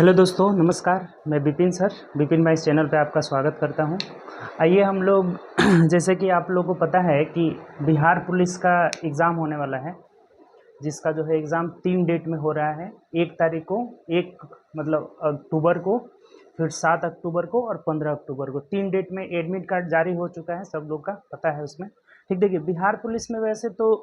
Hello दोस्तों, नमस्कार। मैं विपिन सर, विपिन भाई इस चैनल पे आपका स्वागत करता हूँ। आइए हम लोग जैसे कि आप लोगों को पता है कि बिहार पुलिस का एग्ज़ाम होने वाला है, जिसका जो है एग्ज़ाम 3 डेट में हो रहा है। 1 तारीख को, एक मतलब अक्टूबर को, फिर 7 अक्टूबर को और 15 अक्टूबर को। 3 डेट में एडमिट कार्ड जारी हो चुका है, सब लोग का पता है उसमें। ठीक, देखिए बिहार पुलिस में वैसे तो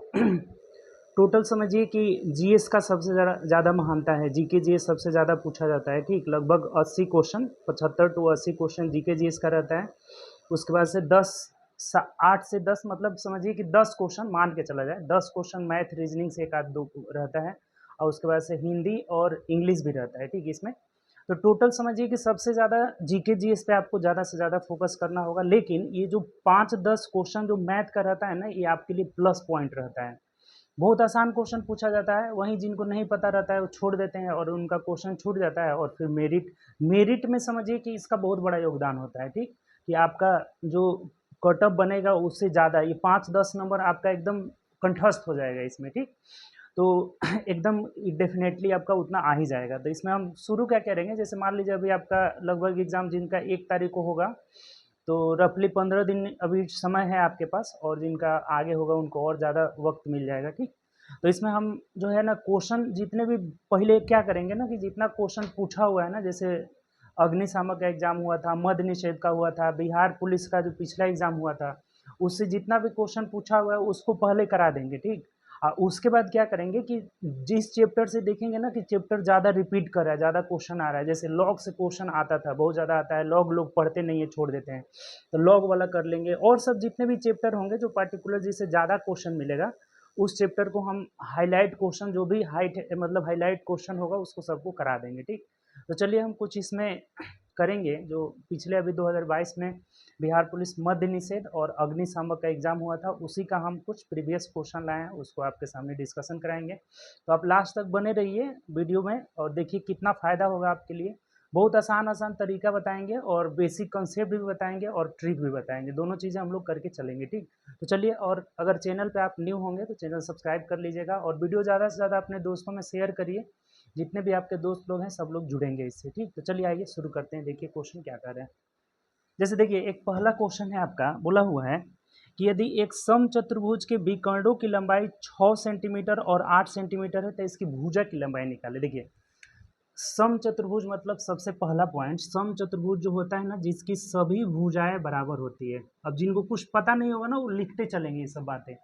टोटल समझिए कि जीएस का सबसे ज़्यादा महानता है। जीके जीएस सबसे ज़्यादा पूछा जाता है। ठीक, लगभग 80 question, 75 to 80 question GK GS का रहता है। उसके बाद से 8 से 10 मतलब समझिए कि 10 क्वेश्चन मान के चला जाए। 10 क्वेश्चन मैथ रीजनिंग से एक आध दो रहता है, और उसके बाद से हिंदी और इंग्लिश भी रहता है। ठीक, इसमें तो टोटल समझिए कि सबसे ज़्यादा जीके जीएस पे आपको ज़्यादा से ज़्यादा फोकस करना होगा। लेकिन ये जो 5-10 क्वेश्चन जो मैथ का रहता है ना, ये आपके लिए प्लस पॉइंट रहता है। बहुत आसान क्वेश्चन पूछा जाता है, वहीं जिनको नहीं पता रहता है वो छोड़ देते हैं और उनका क्वेश्चन छूट जाता है। और फिर मेरिट मेरिट में समझिए कि इसका बहुत बड़ा योगदान होता है। ठीक, कि आपका जो कट ऑफ बनेगा उससे ज़्यादा, ये 5-10 नंबर आपका एकदम कंठस्थ हो जाएगा इसमें। ठीक, तो एकदम डेफिनेटली आपका उतना आ ही जाएगा। तो इसमें हम शुरू क्या करेंगे, जैसे मान लीजिए अभी आपका लगभग एग्ज़ाम जिनका 1 तारीख को होगा, तो रफली 15 दिन अभी समय है आपके पास, और जिनका आगे होगा उनको और ज़्यादा वक्त मिल जाएगा। ठीक, तो इसमें हम जो है ना क्वेश्चन जितने भी पहले क्या करेंगे ना, कि जितना क्वेश्चन पूछा हुआ है ना, जैसे अग्निशामक का एग्जाम हुआ था, मद्य निषेध का हुआ था, बिहार पुलिस का जो पिछला एग्जाम हुआ था, उससे जितना भी क्वेश्चन पूछा हुआ है उसको पहले करा देंगे। ठीक, उसके बाद क्या करेंगे कि जिस चैप्टर से देखेंगे ना कि चैप्टर ज़्यादा रिपीट कर रहा है, ज़्यादा क्वेश्चन आ रहा है, जैसे लॉग से क्वेश्चन आता था, बहुत ज़्यादा आता है, लॉग लोग पढ़ते नहीं है, छोड़ देते हैं, तो लॉग वाला कर लेंगे। और सब जितने भी चैप्टर होंगे जो पार्टिकुलर जिससे ज़्यादा क्वेश्चन मिलेगा, उस चैप्टर को हम हाईलाइट क्वेश्चन, जो भी हाइट मतलब हाईलाइट क्वेश्चन होगा उसको सबको करा देंगे। ठीक, तो चलिए हम कुछ इसमें करेंगे। जो पिछले अभी 2022 में बिहार पुलिस मद्य निषेध और अग्निशामक का एग्जाम हुआ था, उसी का हम कुछ प्रीवियस क्वेश्चन लाए हैं, उसको आपके सामने डिस्कशन कराएंगे। तो आप लास्ट तक बने रहिए वीडियो में और देखिए कितना फ़ायदा होगा आपके लिए। बहुत आसान आसान तरीका बताएंगे और बेसिक कंसेप्ट भी बताएंगे और ट्रिक भी बताएंगे, दोनों चीज़ें हम लोग करके चलेंगे। ठीक, तो चलिए, और अगर चैनल पे आप न्यू होंगे तो चैनल सब्सक्राइब कर लीजिएगा और वीडियो ज़्यादा से ज़्यादा अपने दोस्तों में शेयर करिए। जितने भी आपके दोस्त लोग हैं सब लोग जुड़ेंगे इससे। ठीक, तो चलिए आइए शुरू करते हैं। देखिए क्वेश्चन क्या कर रहे हैं। जैसे देखिए एक पहला क्वेश्चन है आपका, बोला हुआ है कि यदि एक समचतुर्भुज के विकर्णों की लंबाई 6 सेंटीमीटर और 8 सेंटीमीटर है तो इसकी भुजा की लंबाई निकाले। देखिए समचतुर्भुज मतलब सबसे पहला पॉइंट, समचतुर्भुज जो होता है ना, जिसकी सभी भुजाएं बराबर होती है। अब जिनको कुछ पता नहीं होगा ना वो लिखते चलेंगे ये सब बातें।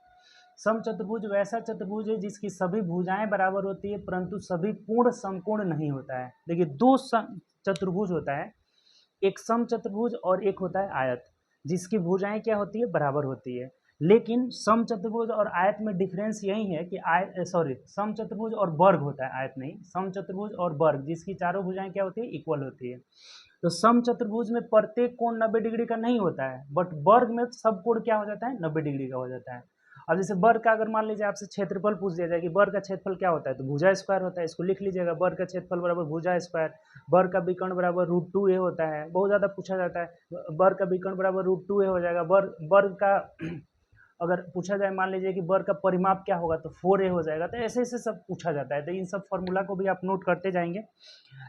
समचतुर्भुज वैसा चतुर्भुज है जिसकी सभी भुजाएं बराबर होती है परंतु सभी पूर्ण समकोण नहीं होता है। देखिए दो चतुर्भुज होता है, एक समचतुर्भुज और एक होता है आयत, जिसकी भुजाएं क्या होती है, बराबर होती है। लेकिन समचतुर्भुज और आयत में डिफरेंस यही है कि समचतुर्भुज और वर्ग होता है, आयत नहीं। समचतुर्भुज और वर्ग जिसकी चारों भुजाएं क्या होती है, इक्वल होती है। तो समचतुर्भुज में प्रत्येक कोण 90 डिग्री का नहीं होता है, बट वर्ग में सब कोण क्या हो जाता है, 90 डिग्री का हो जाता है। अब जैसे वर्ग का अगर मान लीजिए आपसे क्षेत्रफल पूछ दिया जाए कि वर्ग का क्षेत्रफल क्या होता है, तो भुजा स्क्वायर होता है, इसको लिख लीजिएगा, वर्ग का क्षेत्रफल बराबर भुजा स्क्वायर। वर्ग का विकर्ण बराबर √2a होता है, बहुत ज़्यादा पूछा जाता है। वर्ग का विकर्ण बराबर √2a हो जाएगा। वर्ग का अगर पूछा जाए, मान लीजिए कि वर्ग का परिमाप क्या होगा, तो 4a हो जाएगा। तो ऐसे ऐसे सब पूछा जाता है, तो इन सब फॉर्मूला को भी आप नोट करते जाएंगे।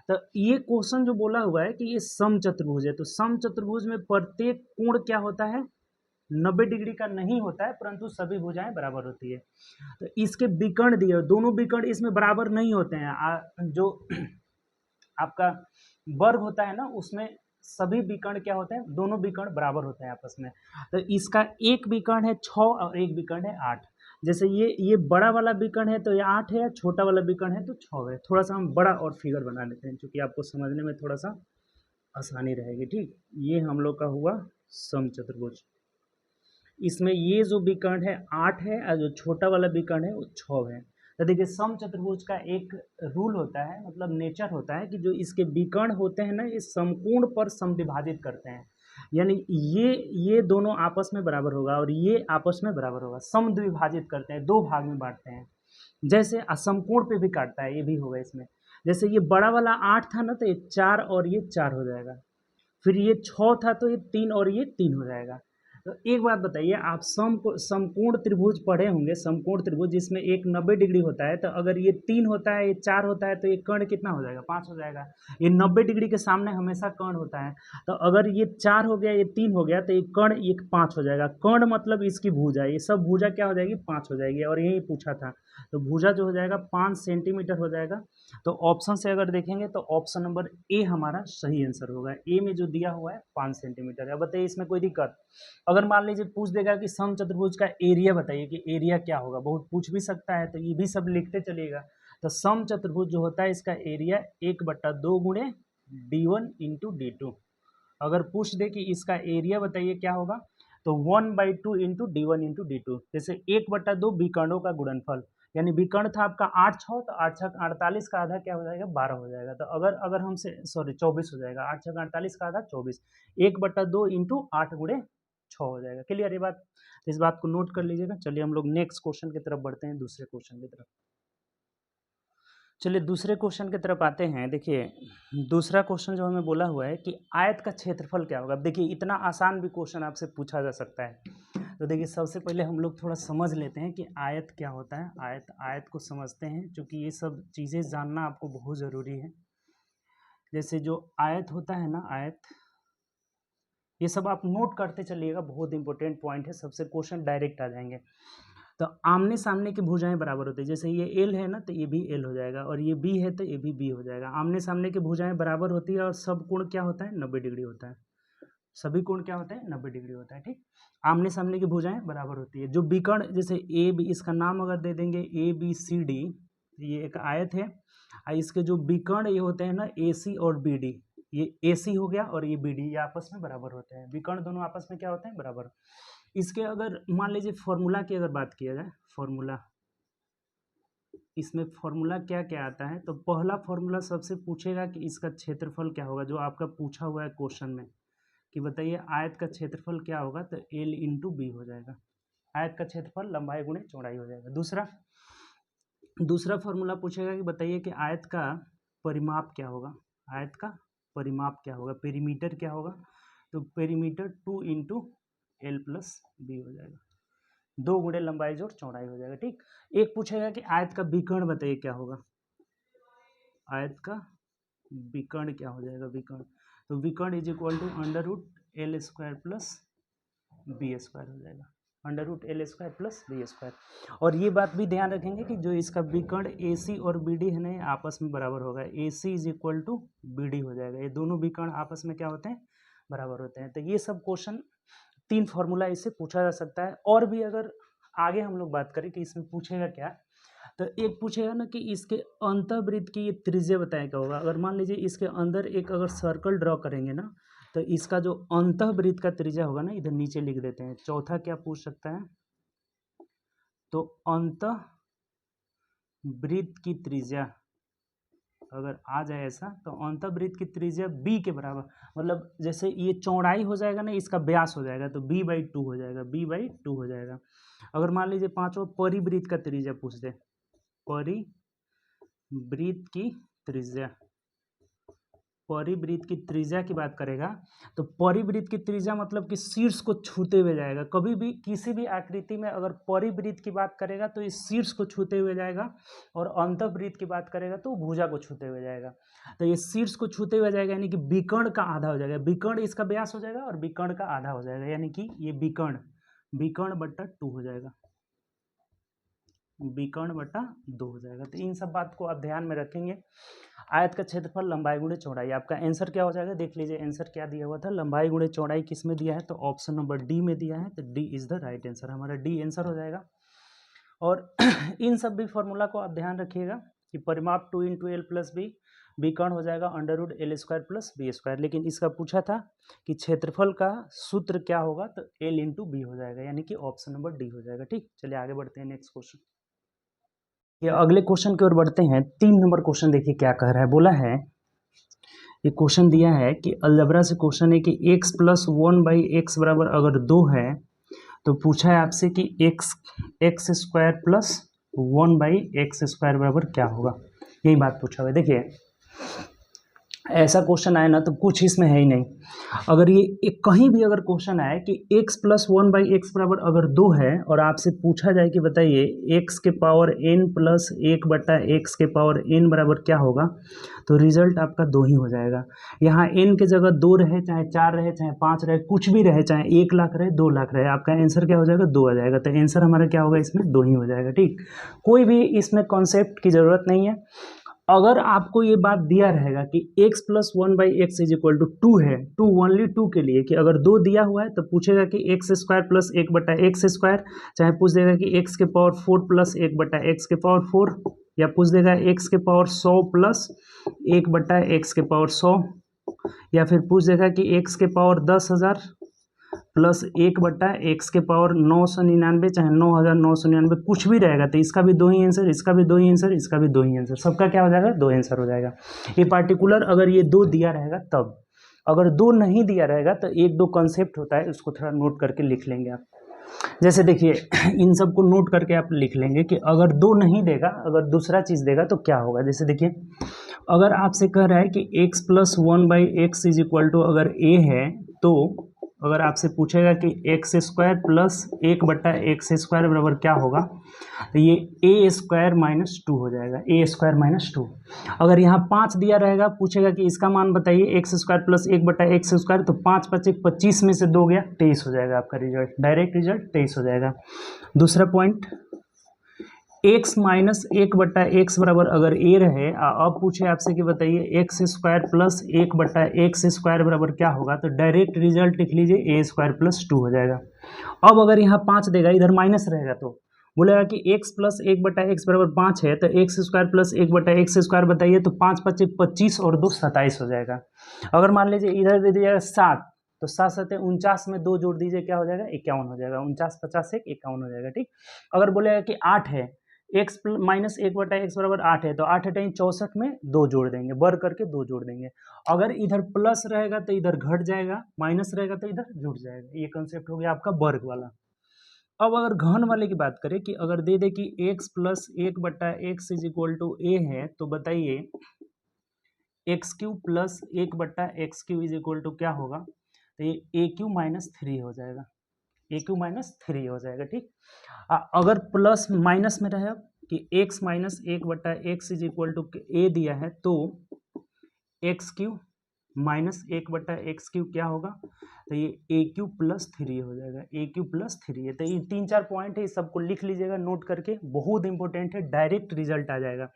तो ये क्वेश्चन जो बोला हुआ है कि ये समचतुर्भुज है, तो समचतुर्भुज में प्रत्येक कोण क्या होता है, 90 डिग्री का नहीं होता है परंतु सभी भुजाएं बराबर होती है। तो इसके विकर्ण दिए, दोनों विकर्ण इसमें बराबर नहीं होते हैं। जो आपका वर्ग होता है ना, उसमें सभी विकर्ण क्या होते हैं, दोनों विकर्ण बराबर होते हैं आपस में। तो इसका एक विकर्ण है 6 और एक विकर्ण है 8। जैसे ये बड़ा वाला विकर्ण है तो ये 8 है, छोटा वाला विकर्ण है तो 6 है। थोड़ा सा हम बड़ा और फिगर बना लेते हैं क्योंकि आपको समझने में थोड़ा सा आसानी रहेगी। ठीक, ये हम लोग का हुआ समचतुर्भुज। इसमें ये जो विकर्ण है 8 है और जो छोटा वाला विकर्ण है वो 6 है। तो देखिए समचतुर्भुज का एक रूल होता है, मतलब नेचर होता है कि जो इसके विकर्ण होते हैं ना, ये समकोण पर समविभाजित करते हैं। यानी ये दोनों आपस में बराबर होगा और ये आपस में बराबर होगा, समद्विभाजित करते हैं, दो भाग में बांटते हैं। जैसे असमकोण पे भी काटता है, ये भी होगा इसमें। जैसे ये बड़ा वाला 8 था ना, तो ये 4 और ये 4 हो जाएगा। फिर ये 6 था तो ये 3 और ये 3 हो जाएगा। तो एक बात बताइए, आप समकोण त्रिभुज पढ़े होंगे, समकोण त्रिभुज जिसमें एक 90 डिग्री होता है, तो अगर ये 3 होता है, ये 4 होता है, तो ये कर्ण कितना हो जाएगा? 5 हो जाएगा। ये 90 डिग्री के सामने हमेशा कर्ण होता है, तो अगर ये 4 हो गया, ये 3 हो गया, तो ये कर्ण एक 5 हो जाएगा। कर्ण मतलब इसकी भुजा, ये सब भुजा क्या हो जाएगी? 5 हो जाएगी। और यही पूछा था, तो भुजा जो हो जाएगा 5 सेंटीमीटर हो जाएगा। तो ऑप्शन से अगर देखेंगे तो ऑप्शन नंबर ए हमारा सही आंसर होगा। ए में जो दिया हुआ है 5 सेंटीमीटर है। बताइए इसमें कोई दिक्कत? अगर मान लीजिए पूछ देगा कि समचतुर्भुज का एरिया बताइए कि एरिया क्या होगा, बहुत पूछ भी सकता है, तो ये भी सब लिखते चलिएगा। तो समचतुर्भुज जो होता है इसका एरिया 1/2 गुणे d1 इंटू d2। अगर पूछ दे कि इसका एरिया बताइए क्या होगा, तो 1/2 इंटू d1 इंटू d2। जैसे 1/2 विकर्णों का गुणनफल, यानी विकर्ण था आपका 8 6, तो 8 6 48 का आधा क्या हो जाएगा? 12 हो जाएगा। तो अगर हमसे 24 हो जाएगा, 8 6 48 का आधा 24, 1/2 इंटू 8 गुणे 6 हो जाएगा। क्लियर ये बात? इस बात को नोट कर लीजिएगा। चलिए हम लोग नेक्स्ट क्वेश्चन की तरफ बढ़ते हैं, दूसरे क्वेश्चन की तरफ। चलिए दूसरे क्वेश्चन की तरफ आते हैं। देखिए दूसरा क्वेश्चन जो हमें बोला हुआ है कि आयत का क्षेत्रफल क्या होगा। अब देखिए इतना आसान भी क्वेश्चन आपसे पूछा जा सकता है। तो देखिए सबसे पहले हम लोग थोड़ा समझ लेते हैं कि आयत क्या होता है। आयत को समझते हैं, क्योंकि ये सब चीज़ें जानना आपको बहुत ज़रूरी है। जैसे जो आयत होता है ना, आयत, ये सब आप नोट करते चलिएगा, बहुत इंपॉर्टेंट पॉइंट है। सबसे क्वेश्चन डायरेक्ट आ जाएंगे। तो आमने सामने की भुजाएं बराबर होती है। जैसे ये एल है ना, तो ये भी एल हो जाएगा, और ये बी है तो ये भी बी हो जाएगा। आमने सामने की भुजाएं बराबर होती है, और सब कोण क्या होता है? 90 डिग्री होता है। सभी कोण क्या होता है? 90 डिग्री होता है। ठीक, आमने सामने की भुजाएं बराबर होती है। जो विकर्ण, जैसे ए बी, इसका नाम अगर दे देंगे ए बी सी डी, ये एक आयत है। इसके जो विकर्ण ये होते हैं ना, ए सी और बी डी, ये ए सी हो गया और ये बी डी, ये आपस में बराबर होते हैं। विकर्ण दोनों आपस में क्या होते हैं? बराबर। इसके अगर मान लीजिए फॉर्मूला की अगर बात किया जाए, फॉर्मूला, इसमें फॉर्मूला क्या क्या आता है, तो पहला फॉर्मूला सबसे पूछेगा कि इसका क्षेत्रफल क्या होगा, जो आपका पूछा हुआ है क्वेश्चन में कि बताइए आयत का क्षेत्रफल क्या होगा, तो एल इंटू बी हो जाएगा। आयत का क्षेत्रफल लंबाई गुणे चौड़ाई हो जाएगा। दूसरा फॉर्मूला पूछेगा कि बताइए कि आयत का परिमाप क्या होगा। आयत का परिमाप क्या होगा, पेरीमीटर क्या होगा, तो perimeter 2 into L plus B हो जाएगा। 2 गुणे लंबाई जोड़ चौड़ाई हो जाएगा। ठीक, एक पूछेगा कि आयत का विकर्ण बताइए क्या होगा। आयत का विकर्ण क्या हो जाएगा? विकर्ण, तो विकर्ण is equal to under root L square plus B square हो जाएगा। Under root L square plus B square. और ये बात भी ध्यान रखेंगे कि जो इसका विकर्ण ए सी और बी डी है ना, आपस में बराबर होगा। A C is equal to B D हो जाएगा। ये दोनों विकर्ण आपस में क्या होते हैं? बराबर होते हैं। तो ये सब क्वेश्चन 3 फॉर्मूला इससे पूछा जा सकता है। और भी अगर आगे हम लोग बात करें कि इसमें पूछेगा क्या, तो एक पूछेगा ना कि इसके अंतःवृत्त की ये त्रिज्या बताएं क्या होगा। अगर मान लीजिए इसके अंदर एक अगर सर्कल ड्रॉ करेंगे ना, तो इसका जो अंतःवृत्त का त्रिज्या होगा ना, इधर नीचे लिख देते हैं। चौथा क्या पूछ सकता है, तो अंतःवृत्त की त्रिज्या अगर आ जाए ऐसा, तो अंतःवृत्त की त्रिज्या b के बराबर, मतलब जैसे ये चौड़ाई हो जाएगा ना, इसका व्यास हो जाएगा, तो b/2 हो जाएगा। b/2 हो जाएगा। अगर मान लीजिए पांचवा परिवृत्त का त्रिज्या पूछ दे, परिवृत्त की त्रिज्या, परिवृत्त की त्रिज्या की बात करेगा, तो परिवृत्त की त्रिज्या मतलब कि शीर्ष को छूते हुए जाएगा। कभी भी किसी भी आकृति में अगर परिवृत्त की बात करेगा तो इस शीर्ष को छूते हुए जाएगा, और अंतःवृत्त की बात करेगा तो भुजा को छूते हुए जाएगा। तो ये शीर्ष को छूते हुए जाएगा, यानी कि विकर्ण का आधा हो जाएगा। विकर्ण इसका व्यास हो जाएगा और विकर्ण का आधा हो जाएगा, यानी कि ये विकर्ण बट्टा 2 हो जाएगा। विकर्ण बटा 2 हो जाएगा। तो इन सब बात को आप ध्यान में रखेंगे। आयत का क्षेत्रफल लंबाई गुणे चौड़ाई, आपका आंसर क्या हो जाएगा? देख लीजिए आंसर क्या दिया हुआ था, लंबाई गुणे चौड़ाई किस में दिया है, तो ऑप्शन नंबर डी में दिया है। तो D is the right answer, हमारा डी आंसर हो जाएगा। और इन सब भी फॉर्मूला को आप ध्यान रखिएगा कि परिमाप 2 इंटू एल प्लस बी, विकर्ण हो जाएगा under root L square plus B square. लेकिन इसका पूछा था कि क्षेत्रफल का सूत्र क्या होगा, तो एल इंटू बी हो जाएगा, यानी कि ऑप्शन नंबर डी हो जाएगा। ठीक, चलिए आगे बढ़ते हैं नेक्स्ट क्वेश्चन। ये अगले क्वेश्चन की ओर बढ़ते हैं। 3 नंबर क्वेश्चन देखिए क्या कह रहा है। बोला है, ये क्वेश्चन दिया है कि अलजबरा से क्वेश्चन है कि x प्लस 1/x बराबर अगर 2 है, तो पूछा है आपसे कि x square plus 1/x square बराबर क्या होगा। यही बात पूछा हुआ है। देखिए ऐसा क्वेश्चन आए ना तो कुछ इसमें है ही नहीं। अगर ये कहीं भी अगर क्वेश्चन आए कि x प्लस 1/x बराबर अगर 2 है और आपसे पूछा जाए कि बताइए x के पावर n प्लस 1/x के पावर n बराबर क्या होगा, तो रिजल्ट आपका 2 ही हो जाएगा। यहाँ n के जगह 2 रहे, चाहे 4 रहे, चाहे 5 रहे, कुछ भी रहे, चाहे 1 लाख रहे, 2 लाख रहे, आपका आंसर क्या हो जाएगा, 2 आ जाएगा। तो आंसर हमारा क्या होगा, इसमें 2 ही हो जाएगा। ठीक, कोई भी इसमें कॉन्सेप्ट की ज़रूरत नहीं है। अगर आपको ये बात दिया रहेगा कि x plus 1/x is equal to 2 है, 2 ओनली 2 के लिए, कि अगर 2 दिया हुआ है तो पूछेगा कि x square plus 1/x square, चाहे पूछ देगा कि x के पावर 4 प्लस 1/x के पावर 4, या पूछ देगा x के पावर 100 प्लस 1/x के पावर 100, या फिर पूछ देगा कि x के पावर 10,000 प्लस 1/x के पावर 999, चाहे 9,999, कुछ भी रहेगा। तो इसका भी 2 ही आंसर, इसका भी 2 ही आंसर, इसका भी 2 ही आंसर, सबका क्या हो जाएगा, 2 आंसर हो जाएगा। ये पार्टिकुलर अगर ये 2 दिया रहेगा तब, अगर 2 नहीं दिया रहेगा तो 1-2 कॉन्सेप्ट होता है, उसको थोड़ा नोट करके लिख लेंगे आप। जैसे देखिए इन सबको नोट करके आप लिख लेंगे कि अगर 2 नहीं देगा, अगर दूसरा चीज़ देगा तो क्या होगा। जैसे देखिए अगर आपसे कह रहा है कि x plus 1/x is equal to अगर a है, तो अगर आपसे पूछेगा कि x square plus 1/x square बराबर क्या होगा, तो ये a स्क्वायर माइनस 2 हो जाएगा, a स्क्वायर माइनस 2। अगर यहाँ 5 दिया रहेगा, पूछेगा कि इसका मान बताइए x square plus 1/x square, तो 5 × 5 = 25 में से 2 गया, 23 हो जाएगा आपका रिजल्ट, डायरेक्ट रिजल्ट 23 हो जाएगा। दूसरा पॉइंट, x माइनस 1/x बराबर अगर a रहे, अब पूछे आपसे कि बताइए x square plus 1/x square बराबर क्या होगा, तो डायरेक्ट रिजल्ट लिख लीजिए a स्क्वायर प्लस 2 हो जाएगा। अब अगर यहाँ 5 देगा, इधर माइनस रहेगा, तो बोलेगा कि x प्लस 1/x बराबर 5 है, तो x square plus 1/x square बताइए, तो 5 × 5 = 25 और 2 27 हो जाएगा। अगर मान लीजिए इधर दे दीजिएगा 7, तो 7 × 7 = 49 में 2 जोड़ दीजिए, क्या हो जाएगा, 51 हो जाएगा, 49 50 1 51 हो जाएगा। ठीक, अगर बोलेगा कि 8 है, x माइनस 1/x बराबर 8 है, तो 8 × 64 में 2 जोड़ देंगे, वर्ग करके 2 जोड़ देंगे। अगर इधर प्लस रहेगा तो इधर घट जाएगा, माइनस रहेगा तो इधर जुड़ जाएगा। ये कंसेप्ट हो गया आपका वर्ग वाला। अब अगर घन वाले की बात करें कि अगर दे दे कि x plus 1/x is equal to a है, तो बताइए x³ plus 1/x³ is equal to क्या होगा, तो ये a³ माइनस 3 हो जाएगा, a³ माइनस 3 हो जाएगा। ठीक, अगर प्लस माइनस में रहे कि x minus 1/x is equal to a दिया है, तो x³ माइनस 1/x³ क्या होगा, तो ये a³ प्लस 3 हो जाएगा, a³ प्लस 3 है। तो ये 3-4 पॉइंट है, इस सबको लिख लीजिएगा नोट करके, बहुत इंपॉर्टेंट है, डायरेक्ट रिजल्ट आ जाएगा।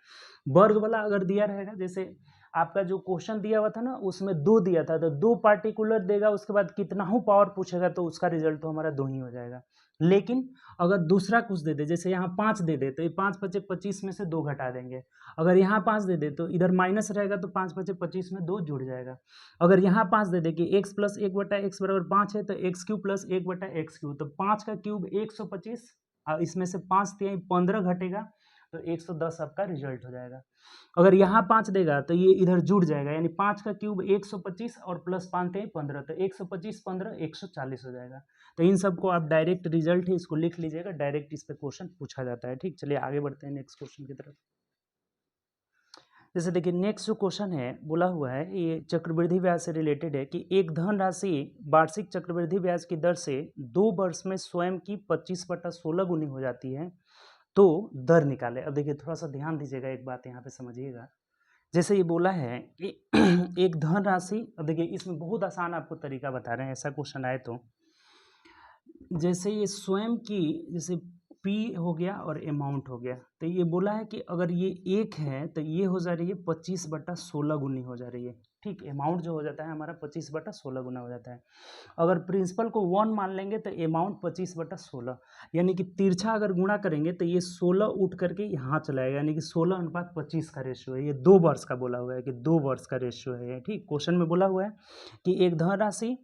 वर्ग वाला अगर दिया रहेगा, जैसे आपका जो क्वेश्चन दिया हुआ था ना, उसमें 2 दिया था, तो 2 पार्टिकुलर देगा, उसके बाद कितना हो पावर पूछेगा, तो उसका रिजल्ट तो हमारा 2 ही हो जाएगा। लेकिन अगर दूसरा कुछ दे दे, जैसे यहाँ 5 दे दे, तो ये 5 × 5 = 25 में से 2 घटा देंगे। अगर यहाँ 5 दे दे, तो इधर माइनस रहेगा, तो 5 × 5 = 25 में 2 जुड़ जाएगा। अगर यहाँ 5 दे दे कि x प्लस 1/x बराबर 5 है, तो x³ प्लस 1/x³, तो 5 का क्यूब 125, इसमें से 5 × 3 = 15 घटेगा, तो 110 आपका रिजल्ट हो जाएगा। अगर यहाँ 5 देगा तो ये इधर जुड़ जाएगा, यानी 5 का क्यूब 125 और प्लस 5 × 3 = 15, तो 125 15 140 हो जाएगा। तो इन सबको आप डायरेक्ट रिजल्ट है, इसको लिख लीजिएगा, डायरेक्ट इस पे क्वेश्चन पूछा जाता है। ठीक, चलिए आगे बढ़ते हैं नेक्स्ट क्वेश्चन की तरफ। जैसे देखिए नेक्स्ट जो क्वेश्चन है बोला हुआ है, ये चक्रवृद्धि ब्याज से रिलेटेड है कि एक धनराशि वार्षिक चक्रवृद्धि ब्याज की दर से 2 वर्ष में स्वयं की 25/16 गुनी हो जाती है, तो दर निकाले। अब देखिए थोड़ा सा ध्यान दीजिएगा, एक बात यहाँ पे समझिएगा। जैसे ये बोला है कि एक धनराशि, अब देखिए इसमें बहुत आसान आपको तरीका बता रहे हैं, ऐसा क्वेश्चन आए तो जैसे ये स्वयं की, जैसे P हो गया और अमाउंट हो गया, तो ये बोला है कि अगर ये 1 है तो ये हो जा रही है 25/16 गुनी हो जा रही है। ठीक, अमाउंट जो हो जाता है हमारा 25/16 गुना हो जाता है। अगर प्रिंसिपल को 1 मान लेंगे तो अमाउंट 25/16, यानी कि तिरछा अगर गुणा करेंगे तो ये 16 उठ करके यहाँ चला जाएगा, यानी कि 16:25 का रेशियो है। ये 2 वर्ष का बोला हुआ है कि 2 वर्ष का रेशियो है। ठीक, क्वेश्चन में बोला हुआ है कि एक धनराशि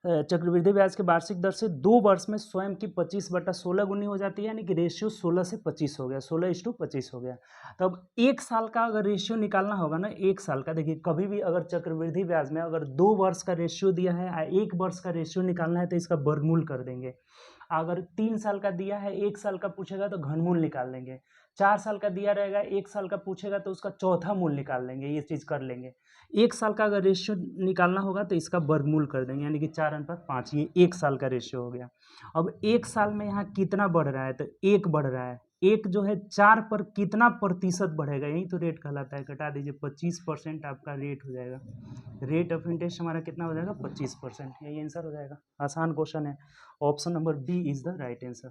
चक्रवृद्धि ब्याज के वार्षिक दर से 2 वर्ष में स्वयं की 25/16 गुनी हो जाती है, यानी कि रेशियो 16 से 25 हो गया, 16:25 हो गया। तो अब 1 साल का अगर रेशियो निकालना होगा ना, 1 साल का, देखिए कभी भी अगर चक्रवृद्धि ब्याज में अगर 2 वर्ष का रेशियो दिया है, 1 वर्ष का रेशियो निकालना है, तो इसका वर्गमूल कर देंगे। अगर 3 साल का दिया है, 1 साल का पूछेगा तो घनमूल निकाल लेंगे। 4 साल का दिया रहेगा, 1 साल का पूछेगा तो उसका चौथा मूल निकाल लेंगे, ये चीज़ कर लेंगे। 1 साल का अगर रेशियो निकालना होगा तो इसका वर्गमूल कर देंगे, यानी कि 4:5, ये 1 साल का रेशियो हो गया। अब 1 साल में यहाँ कितना बढ़ रहा है, तो 1 बढ़ रहा है। 1 जो है 4 पर कितना प्रतिशत बढ़ेगा, यही तो रेट कहलाता है। घटा दीजिए, 25% आपका रेट हो जाएगा। रेट ऑफ इंटरेस्ट हमारा कितना हो जाएगा, 25%। यही आंसर हो जाएगा। आसान क्वेश्चन है। Option number B is the right answer.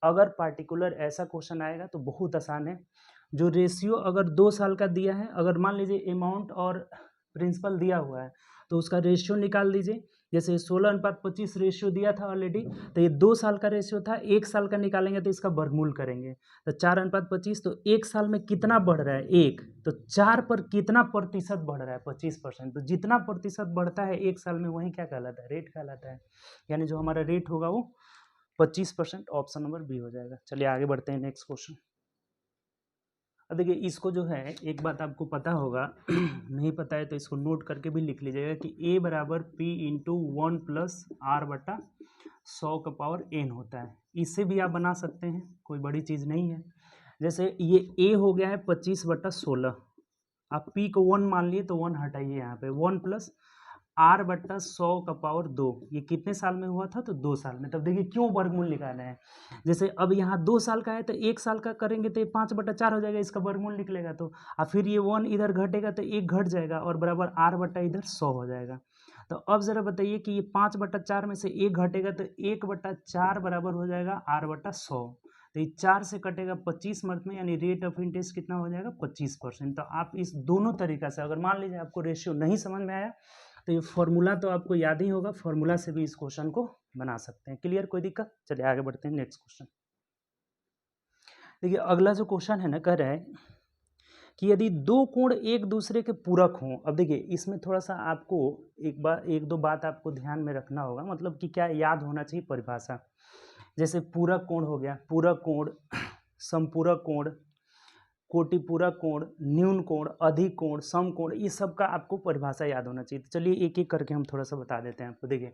अगर पार्टिकुलर ऐसा क्वेश्चन आएगा तो बहुत आसान है। जो रेशियो अगर 2 साल का दिया है, अगर मान लीजिए अमाउंट और प्रिंसिपल दिया हुआ है, तो उसका रेशियो निकाल दीजिए। जैसे 16:25 रेशियो दिया था ऑलरेडी, तो ये 2 साल का रेशियो था। 1 साल का निकालेंगे तो इसका वर्गमूल करेंगे, तो 4:25। तो 1 साल में कितना बढ़ रहा है, 1, तो 4 पर कितना प्रतिशत बढ़ रहा है, 25%। तो जितना प्रतिशत बढ़ता है 1 साल में, वही क्या कहलाता है, रेट कहलाता है। यानी जो हमारा रेट होगा वो 25%। ऑप्शन नंबर बी हो जाएगा। चलिए आगे बढ़ते हैं, नेक्स्ट क्वेश्चन। अब देखिए, इसको जो है, एक बात आपको पता होगा, नहीं पता है तो इसको नोट करके भी लिख लीजिएगा कि A बराबर P इंटू 1 प्लस R/100 का पावर n होता है। इससे भी आप बना सकते हैं, कोई बड़ी चीज़ नहीं है। जैसे ये A हो गया है 25/16, आप P को 1 मान लिए तो 1 हटाइए, यहाँ पे 1 प्लस R/100 का पावर 2। ये कितने साल में हुआ था, तो 2 साल में। तब देखिए क्यों वर्गमूल निकालना है। जैसे अब यहाँ 2 साल का है तो 1 साल का करेंगे तो ये 5/4 हो जाएगा, इसका वर्गमूल निकलेगा तो। और फिर ये 1 इधर घटेगा तो 1 घट जाएगा और बराबर R/ इधर 100 हो जाएगा। तो अब ज़रा बताइए कि ये 5/4 में से 1 घटेगा तो 1/4 बराबर हो जाएगा R/100। तो ये 4 से कटेगा 25 मंथ में, यानी रेट ऑफ इंटरेस्ट कितना हो जाएगा, 25%। तो आप इस दोनों तरीका से, अगर मान लीजिए आपको रेशियो नहीं समझ में आया तो ये फॉर्मूला तो आपको याद ही होगा, फॉर्मूला से भी इस क्वेश्चन को बना सकते हैं। क्लियर, कोई दिक्कत। चलिए आगे बढ़ते हैं, नेक्स्ट क्वेश्चन। देखिए अगला जो क्वेश्चन है ना, कह रहा है कि यदि 2 कोण एक दूसरे के पूरक हों। अब देखिए इसमें थोड़ा सा आपको एक दो बात आपको ध्यान में रखना होगा, मतलब कि क्या याद होना चाहिए परिभाषा। जैसे पूरक कोण हो गया, पूरक कोण, समपूरक कोण, कोटिपूरक कोण, न्यून कोण, अधिक कोण, सम कोण, इस सब का आपको परिभाषा याद होना चाहिए। तो चलिए एक एक करके हम थोड़ा सा बता देते हैं आपको। देखिए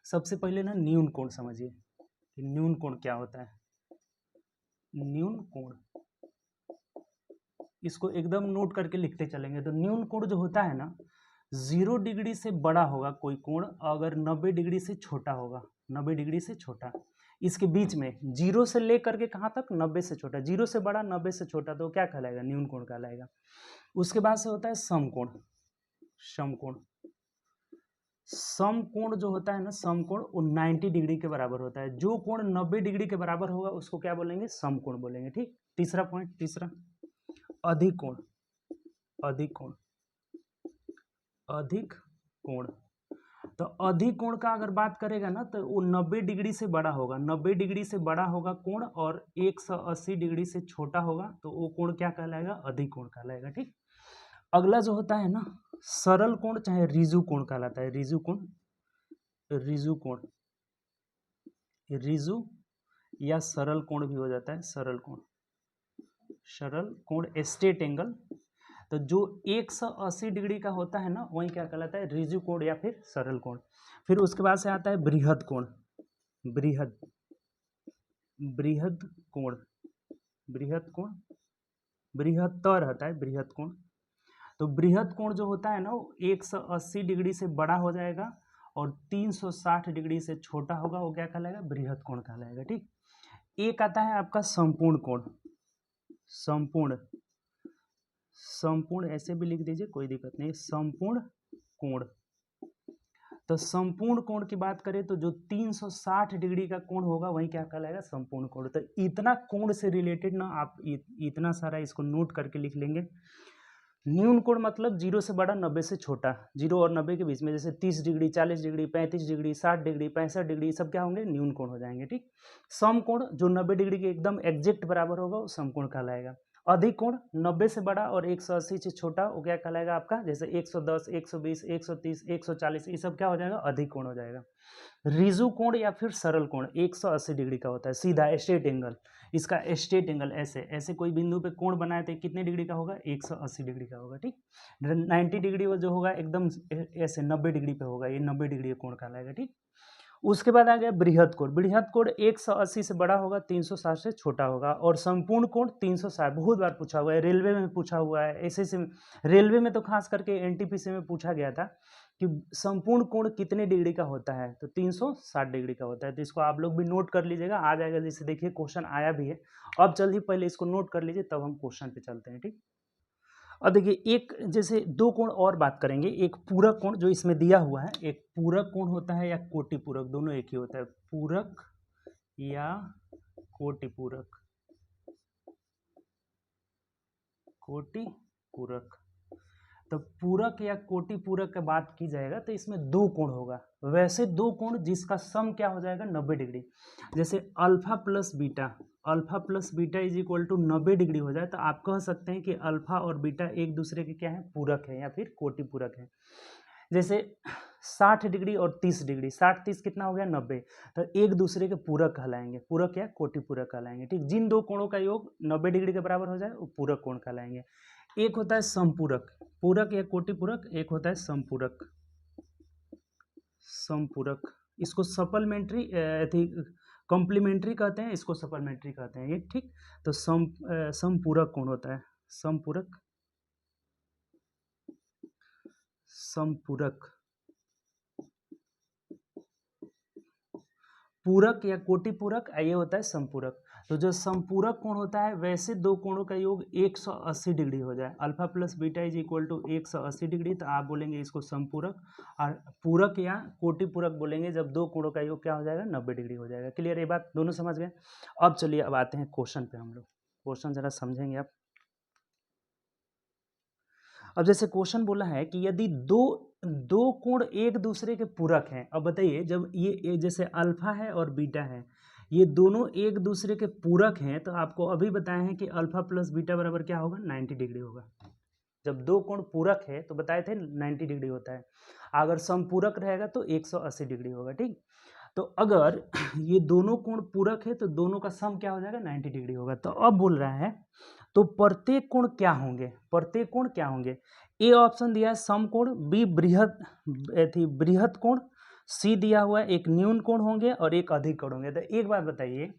सबसे पहले ना न्यून कोण समझिए कि न्यून कोण क्या होता है। न्यून कोण, इसको एकदम नोट करके लिखते चलेंगे। तो न्यून कोण जो होता है ना, 0 डिग्री से बड़ा होगा कोई कोण, अगर 90 डिग्री से छोटा होगा, 90 डिग्री से छोटा। इसके बीच में 0 से लेकर के कहाँ तक, 90 से छोटा। 0 से बड़ा, 90 से छोटा, तो क्या कहलाएगा, न्यून कोण कहलाएगा। उसके बाद से होता है समकोण। समकोण, समकोण जो होता है ना, समकोण, वो 90 डिग्री के बराबर होता है। जो कोण 90 डिग्री के बराबर होगा उसको क्या बोलेंगे, समकोण बोलेंगे। ठीक। तीसरा पॉइंट, तीसरा, अधिक कोण। अधिक कोण, अधिक कोण, तो अधिक कोण का अगर बात करेगा ना, तो वो 90 डिग्री से बड़ा होगा। 90 डिग्री से बड़ा होगा कोण और 180 डिग्री से छोटा होगा, तो वो कोण क्या कहलाएगा, अधिक कोण कहलाएगा। ठीक। अगला जो होता है ना, सरल कोण चाहे रिजु कोण कहलाता है। रिजु कोण, रिजु कोण, रिजु या सरल कोण भी हो जाता है। सरल कोण, सरल कोण, स्ट्रेट एंगल। तो जो 180 डिग्री का होता है ना, वही क्या कहलाता है, रिजु कोण या फिर सरल कोण। फिर उसके बाद से आता है बृहद कोण। बृहद, बृहद कोण, बृहद कोण, बृहत्तर होता है बृहद कोण। तो बृहद कोण जो होता है ना, वो 180 डिग्री से बड़ा हो जाएगा और 360 डिग्री से छोटा होगा, वो क्या कहलाएगा, बृहद कोण कहलाएगा। ठीक। एक आता है आपका संपूर्ण कोण। संपूर्ण, संपूर्ण ऐसे भी लिख दीजिए, कोई दिक्कत नहीं। संपूर्ण कोण, तो संपूर्ण कोण की बात करें तो जो 360 डिग्री का कोण होगा वही क्या कहलाएगा, संपूर्ण कोण। तो इतना कोण से रिलेटेड ना आप इतना सारा इसको नोट करके लिख लेंगे। न्यून कोण मतलब 0 से बड़ा, 90 से छोटा। 0 और 90 के बीच में, जैसे 30 degree, 40 degree, 35 degree, 60 degree, 65 degree, सब क्या होंगे, न्यून कोण हो जाएंगे। ठीक। सम कोण जो 90 डिग्री के एकदम एग्जैक्ट बराबर होगा वो समकोण कहलाएगा। अधिक कोण 90 से बड़ा और 180 से छोटा, वो क्या कहलाएगा आपका, जैसे 110, 120, 130, 140, ये सब क्या हो जाएगा, अधिक कोण हो जाएगा। रिजु कोण या फिर सरल कोण 180 डिग्री का होता है, सीधा स्ट्रेट एंगल। इसका स्ट्रेट एंगल ऐसे ऐसे कोई बिंदु पे कोण बनाए तो कितने डिग्री का होगा, 180 डिग्री का होगा। ठीक। 90 डिग्री जो होगा एकदम ऐसे 90 डिग्री पे होगा, ये 90 डिग्री कोण कहलाएगा। ठीक। उसके बाद आ गया बृहद कोण। बृहद कोण 180 से बड़ा होगा, 360 से छोटा होगा। और संपूर्ण कोण 360, बहुत बार पूछा हुआ है, रेलवे में पूछा हुआ है, एसएससी में, रेलवे में तो खास करके एनटीपीसी में पूछा गया था कि संपूर्ण कोण कितने डिग्री का होता है, तो 360 डिग्री का होता है। तो इसको आप लोग भी नोट कर लीजिएगा, आ जाएगा। जैसे देखिए क्वेश्चन आया भी है, अब जल्दी पहले इसको नोट कर लीजिए, तब हम क्वेश्चन पे चलते हैं, ठीक। अब देखिए एक जैसे दो कोण और बात करेंगे। एक पूरक कोण जो इसमें दिया हुआ है, एक पूरक कोण होता है या कोटि पूरक, दोनों एक ही होता है, पूरक या कोटि पूरक, कोटि पूरक। तो पूरक या कोटि पूरक की बात की जाएगा तो इसमें दो कोण होगा। वैसे दो कोण जिसका सम क्या हो जाएगा, 90 डिग्री। जैसे alpha plus beta is equal to 90 degree हो जाए तो आप कह सकते हैं कि अल्फा और बीटा एक दूसरे के क्या है, पूरक है या फिर कोटि पूरक है। जैसे 60 डिग्री और 30 डिग्री, 60 30 कितना हो गया, 90, तो एक दूसरे के पूरक कहलाएंगे, पूरक या कोटि पूरक कहलाएंगे, ठीक। जिन दो कोणों का योग 90 डिग्री के बराबर हो जाए वो पूरक कोण कहलाएंगे। एक होता है समपूरक, पूरक या कोटि पूरक, एक होता है समपूरक, समपूरक। इसको सप्लीमेंट्री कॉम्प्लीमेंट्री कहते हैं, इसको सप्लीमेंट्री कहते हैं, ये ठीक। तो समपूरक कोण होता है, समपूरक, समपूरक। पूरक या कोटि पूरक, ये होता है समपूरक। तो जो समपूरक कोण होता है, वैसे दो कोणों का योग 180 डिग्री हो जाए, alpha plus beta is equal to 180 degree, तो आप बोलेंगे इसको समपूरक। और पूरक या कोटि पूरक बोलेंगे जब दो कोणों का योग क्या हो जाएगा, 90 डिग्री हो जाएगा। क्लियर, ये बात दोनों समझ गए। अब चलिए अब आते हैं क्वेश्चन पे, हम लोग क्वेश्चन जरा समझेंगे आप। अब जैसे क्वेश्चन बोला है कि यदि दो कोण एक दूसरे के पूरक हैं। अब बताइए, जब ये जैसे अल्फा है और बीटा है, ये दोनों एक दूसरे के पूरक हैं, तो आपको अभी बताए हैं कि अल्फा प्लस बीटा बराबर क्या होगा, 90 डिग्री होगा। जब दो कोण पूरक है तो बताए थे 90 डिग्री होता है। अगर समपूरक रहेगा तो 180 डिग्री होगा, ठीक। तो अगर ये दोनों कोण पूरक है तो दोनों का सम क्या हो जाएगा, 90 डिग्री होगा। तो अब बोल रहा है तो प्रत्येक कोण क्या होंगे, प्रत्येक कोण क्या होंगे। ए ऑप्शन दिया है समकोण, बी बृहद कोण, सी दिया हुआ है एक न्यून कोण होंगे और एक अधिक कोण होंगे। तो एक बात बताइए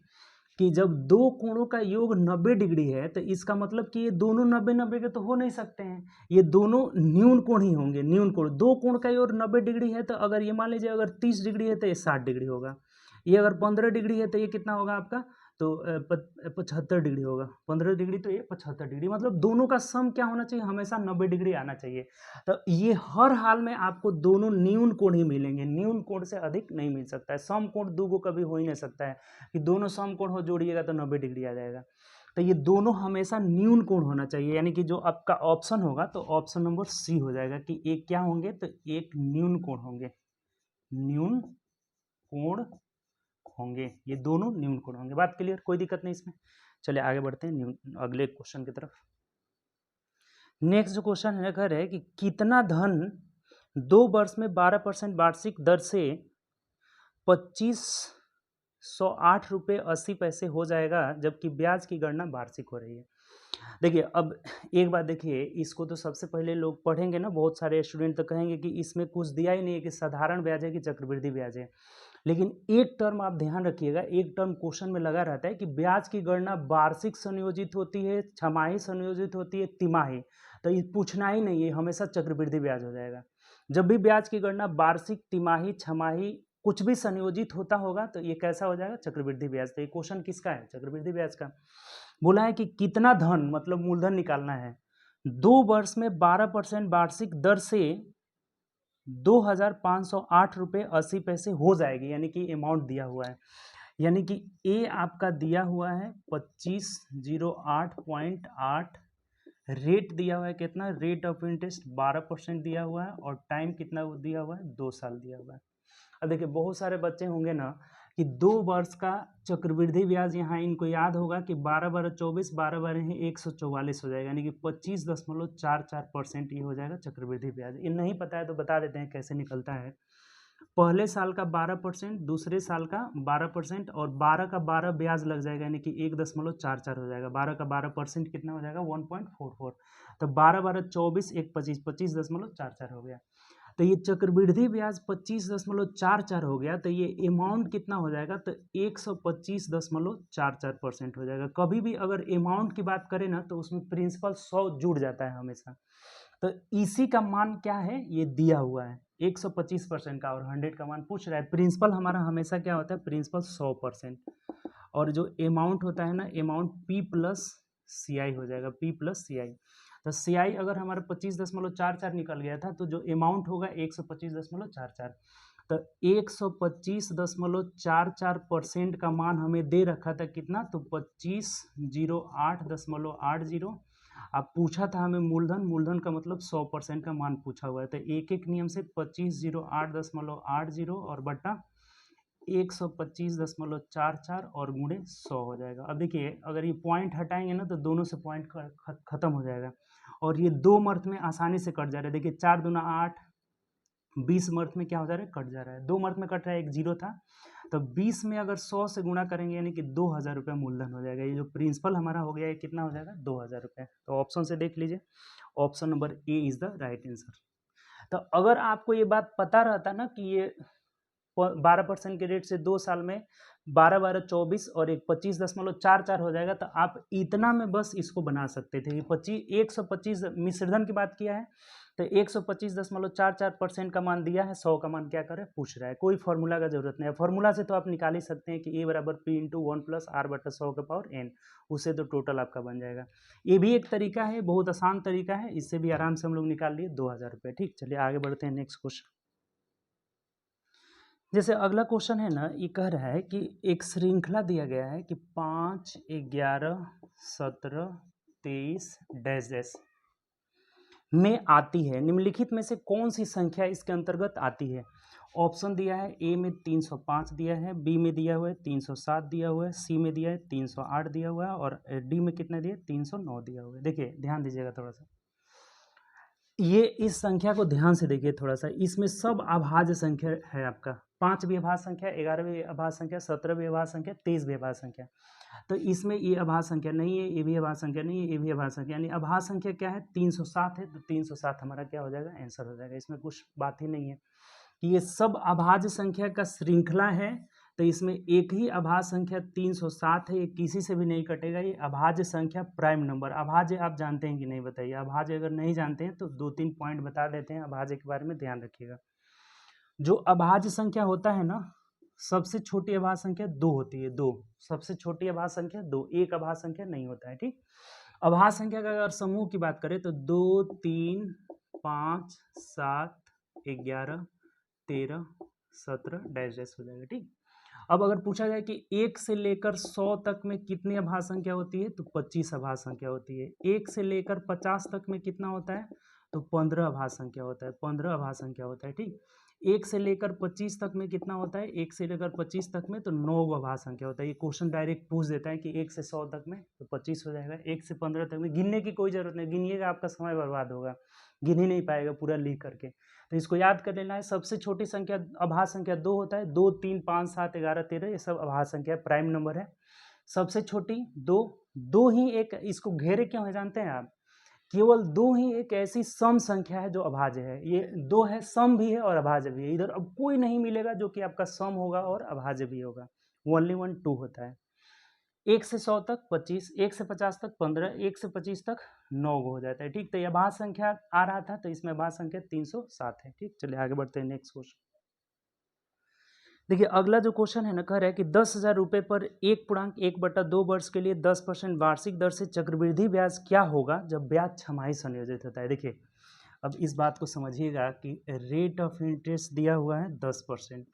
कि जब दो कोणों का योग 90 डिग्री है तो इसका मतलब कि ये दोनों 90-90 के तो हो नहीं सकते हैं, ये दोनों न्यून कोण ही होंगे, न्यून कोण। दो कोण का योग 90 डिग्री है तो अगर ये मान लीजिए अगर 30 डिग्री है तो ये 60 डिग्री होगा, ये अगर 15 डिग्री है तो ये कितना होगा आपका, तो 75 डिग्री होगा। 15 डिग्री तो ये 75 डिग्री, मतलब दोनों का सम क्या होना चाहिए, हमेशा 90 डिग्री आना चाहिए। तो ये हर हाल में आपको दोनों न्यून कोण ही मिलेंगे, न्यून कोण से अधिक नहीं मिल सकता है। सम कोण दो को कभी हो ही नहीं सकता है कि दोनों सम कोण हो जोड़िएगा तो 90 डिग्री आ जाएगा। तो ये दोनों हमेशा न्यून कोण होना चाहिए, यानी कि जो आपका ऑप्शन होगा तो ऑप्शन नंबर सी हो जाएगा कि एक क्या होंगे, तो एक न्यून कोण होंगे, न्यून कोण होंगे, ये दोनों न्यून कोण होंगे। बात क्लियर, कोई दिक्कत नहीं इसमें। चलिए आगे बढ़ते हैं अगले क्वेश्चन की तरफ। नेक्स्ट जो क्वेश्चन है कह रहे हैं कि कितना धन 2 वर्ष में 12% वार्षिक दर से 2508 रुपये 80 पैसे हो जाएगा, जबकि ब्याज की गणना वार्षिक हो रही है। देखिए अब एक बात देखिए, इसको तो सबसे पहले लोग पढ़ेंगे ना, बहुत सारे स्टूडेंट तो कहेंगे कि इसमें कुछ दिया ही नहीं है कि साधारण ब्याज है कि चक्रवृद्धि ब्याज है। लेकिन एक टर्म आप ध्यान रखिएगा, एक टर्म क्वेश्चन में लगा रहता है कि ब्याज की गणना वार्षिक संयोजित होती है, छमाही संयोजित होती है, तिमाही। तो ये पूछना ही नहीं है, हमेशा चक्रवृद्धि ब्याज हो जाएगा। जब भी ब्याज की गणना वार्षिक, तिमाही, छमाही कुछ भी संयोजित होता होगा तो ये कैसा हो जाएगा, चक्रवृद्धि ब्याज। तो ये क्वेश्चन किसका है, चक्रवृद्धि ब्याज का। बोला है कि कितना धन, मतलब मूलधन निकालना है, 2 वर्ष में 12% वार्षिक दर से 2508 रुपये 80 पैसे हो जाएगी, यानी कि अमाउंट दिया हुआ है। यानी कि ए आपका दिया हुआ है 2508.8, रेट दिया हुआ है कितना, रेट ऑफ इंटरेस्ट 12% दिया हुआ है, और टाइम कितना दिया हुआ है, 2 साल दिया हुआ है। अब देखिए बहुत सारे बच्चे होंगे ना कि 2 वर्ष का चक्रवृद्धि ब्याज, यहाँ इनको याद होगा कि 12-12-24, 12-12 144 हो जाएगा, यानी कि 25.44% ये हो जाएगा चक्रवृद्धि ब्याज। ये नहीं पता है तो बता देते हैं कैसे निकलता है। पहले साल का 12%, दूसरे साल का 12%, और 12 का 12 ब्याज लग जाएगा, यानी कि 1.44 हो जाएगा। 12 का 12% कितना हो जाएगा, 1.44। तो 12-12-24, 1 25, 25.44 हो गया। तो ये चक्रवृद्धि ब्याज 25.44 हो गया, तो ये अमाउंट कितना हो जाएगा, तो 125.44% हो जाएगा। कभी भी अगर अमाउंट की बात करें ना तो उसमें प्रिंसिपल 100 जुड़ जाता है हमेशा। तो इसी का मान क्या है, ये दिया हुआ है 125% का, और 100 का मान पूछ रहा है। प्रिंसिपल हमारा हमेशा क्या होता है, प्रिंसिपल 100%, और जो अमाउंट होता है ना, अमाउंट P प्लस CI हो जाएगा, P प्लस CI। तो CI अगर हमारा 25.44 निकल गया था, तो जो अमाउंट होगा 125.44। तो 125.44% का मान हमें दे रखा था कितना, तो 2508.80। अब पूछा था हमें मूलधन का मतलब 100% का मान पूछा हुआ है, तो एक एक नियम से 2508.80 और बटा 125.44 और गुणे 100 हो जाएगा। अब देखिए अगर ये पॉइंट हटाएंगे ना तो दोनों से पॉइंट खत्म हो जाएगा, और ये 2 मर्थ में आसानी से कट जा रहा है। देखिए 4 दूना 8, 20 मर्थ में क्या हो जा रहा है, कट जा रहा है। 2 मर्थ में कट रहा है, एक जीरो था, तो 20 में अगर 100 से गुणा करेंगे यानी कि 2000 रुपये मूलधन हो जाएगा। ये जो प्रिंसिपल हमारा हो गया, ये कितना हो जाएगा, 2000 रुपये। तो ऑप्शन से देख लीजिए, option number A is the right answer. तो अगर आपको ये बात पता रहता ना कि ये 12% के रेट से 2 साल में 12-12-24 और एक 25.44 हो जाएगा, तो आप इतना में बस इसको बना सकते थे। 125 मिश्रधन की बात किया है, तो 125.44% का मान दिया है, 100 का मान क्या करे पूछ रहा है। कोई फॉर्मूला का जरूरत नहीं है, फॉर्मूला से तो आप निकाल ही सकते हैं कि A बराबर P इंटू 1 प्लस R बटा 100 का पावर n, उससे तो टोटल आपका बन जाएगा। ये भी एक तरीका है, बहुत आसान तरीका है, इससे भी आराम से हम लोग निकाल लिए 2000 रुपये। ठीक, चलिए आगे बढ़ते हैं नेक्स्ट क्वेश्चन। जैसे अगला क्वेश्चन है ना, ये कह रहा है कि एक श्रृंखला दिया गया है कि 5, 11, 17, 23 डैश डैश में आती है, निम्नलिखित में से कौन सी संख्या इसके अंतर्गत आती है। ऑप्शन दिया है, ए में 305 दिया है, बी में दिया हुआ है 307 दिया हुआ है, सी में दिया है 308 दिया हुआ है, और डी में कितना दिया, 309 दिया हुआ है। देखिए ध्यान दीजिएगा थोड़ा सा, ये इस संख्या को ध्यान से देखिए थोड़ा सा, इसमें सब अभाज्य संख्या है आपका। 5 भी अभाज्य संख्या, 11 भी अभाज्य संख्या, 17 भी अभाज्य संख्या, 23 भी अभाज्य संख्या। तो इसमें ये अभाज्य संख्या नहीं है, ये भी अभाज्य संख्या नहीं है, ये भी अभाज्य संख्या, यानी अभाज्य संख्या क्या है, 307 है, तो 307 हमारा क्या हो जाएगा, आंसर हो जाएगा। इसमें कुछ बात ही नहीं है कि ये सब अभाज्य संख्या का श्रृंखला है, तो इसमें एक ही अभाज्य संख्या 307 है, ये किसी से भी नहीं कटेगा। ये अभाज्य संख्या प्राइम नंबर, अभाज्य आप जानते हैं कि नहीं बताइए। अभाज्य अगर नहीं जानते हैं तो 2-3 पॉइंट बता देते हैं अभाज्य के बारे में, ध्यान रखिएगा। जो अभाज्य संख्या होता है ना, सबसे छोटी अभाज्य संख्या 2 होती है, 2 सबसे छोटी अभाज्य संख्या 2, एक अभाज्य संख्या नहीं होता है। ठीक, अभाज्य संख्या का अगर समूह की बात करें तो 2, 3, 5, 7, 11, 13, 17 डैश डैश हो जाएगा। ठीक, अब अगर पूछा जाए कि 1 से लेकर 100 तक में कितनी अभाज्य संख्या होती है, तो 25 अभाज्य संख्या होती है। 1 से लेकर 50 तक में कितना होता है, तो 15 अभाज्य संख्या होता है, 15 अभाज्य संख्या होता है। ठीक, 1 से लेकर 25 तक में कितना होता है, 1 से लेकर 25 तक में तो 9 अभाज्य संख्या होता है। ये क्वेश्चन डायरेक्ट पूछ देता है कि 1 से 100 तक में तो 25 हो जाएगा, 1 से 15 तक में गिनने की कोई जरूरत नहीं, गिनिएगा आपका समय बर्बाद होगा, गिन ही नहीं पाएगा पूरा लिख करके। तो इसको याद कर लेना है। सबसे छोटी संख्या अभाज्य संख्या 2 होता है, 2, 3, 5, 7, 11, 13 ये सब अभाज्य संख्या प्राइम नंबर है। सबसे छोटी 2, 2 ही एक, इसको घेरे क्यों है जानते हैं आप, केवल 2 ही एक ऐसी सम संख्या है जो अभाज्य है। ये 2 है, सम भी है और अभाज्य भी है। इधर अब कोई नहीं मिलेगा जो कि आपका सम होगा और अभाज्य भी होगा, ओनली 1 2 होता है। 1 से 100 तक 25, 1 से 50 तक 15, 1 से 25 तक 9 हो जाता है। ठीक, तो ये अभाज्य संख्या आ रहा था, तो इसमें अभाज्य संख्या 307 है। ठीक, चलिए आगे बढ़ते हैं नेक्स्ट क्वेश्चन। देखिए अगला जो क्वेश्चन है ना, कह रहा है कि 10,000 रुपये पर 1.1/2 वर्ष के लिए 10% वार्षिक दर से चक्रवृद्धि ब्याज क्या होगा जब ब्याज छमाही संयोजित होता है। देखिए अब इस बात को समझिएगा कि रेट ऑफ इंटरेस्ट दिया हुआ है 10%,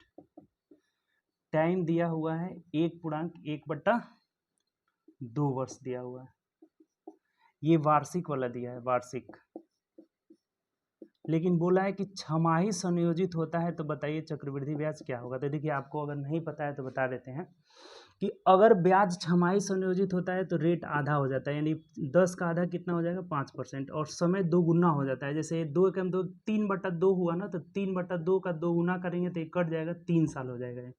टाइम दिया हुआ है 1.1/2 वर्ष दिया हुआ है, ये वार्षिक वाला दिया है वार्षिक, लेकिन बोला है कि छमाही संयोजित होता है, तो बताइए चक्रवृद्धि ब्याज क्या होगा। तो देखिए आपको अगर नहीं पता है तो बता देते हैं कि अगर ब्याज छमाही संयोजित होता है तो रेट आधा हो जाता है, यानी 10 का आधा कितना हो जाएगा 5%, और समय 2 गुना हो जाता है। जैसे 2 के 2 3/2 हुआ ना, तो 3/2 का 2 गुना करेंगे तो ये कट जाएगा, 3 साल हो जाएगा,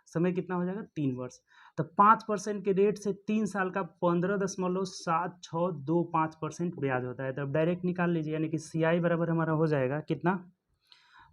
समय कितना हो जाएगा 3 वर्ष। तो 5% के रेट से 3 साल का 15.7625% ब्याज होता है। तो अब डायरेक्ट निकाल लीजिए, यानी कि CI बराबर हमारा हो जाएगा कितना,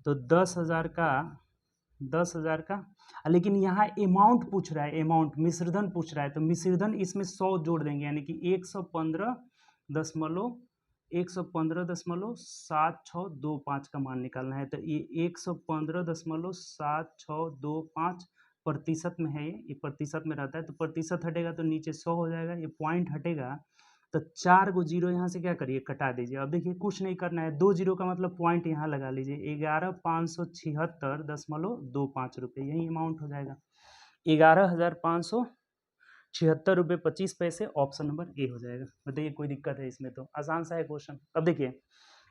तो 10,000 का लेकिन यहाँ अमाउंट पूछ रहा है, अमाउंट मिश्रधन पूछ रहा है, तो मिश्रधन इसमें 100 जोड़ देंगे, यानी कि 115.7625 का मान निकालना है। तो ये 115.7625 प्रतिशत में है, ये प्रतिशत में रहता है, तो प्रतिशत हटेगा तो नीचे 100 हो जाएगा, ये पॉइंट हटेगा तो 4 गो जीरो यहाँ से क्या करिए, कटा दीजिए। अब देखिए कुछ नहीं करना है, 2 जीरो का मतलब पॉइंट यहाँ लगा लीजिए, 11,576.25 रुपये, यही अमाउंट हो जाएगा, 11,576.25 रुपये। ऑप्शन नंबर ए हो जाएगा। बताइए कोई दिक्कत है इसमें? तो आसान सा है क्वेश्चन। अब देखिए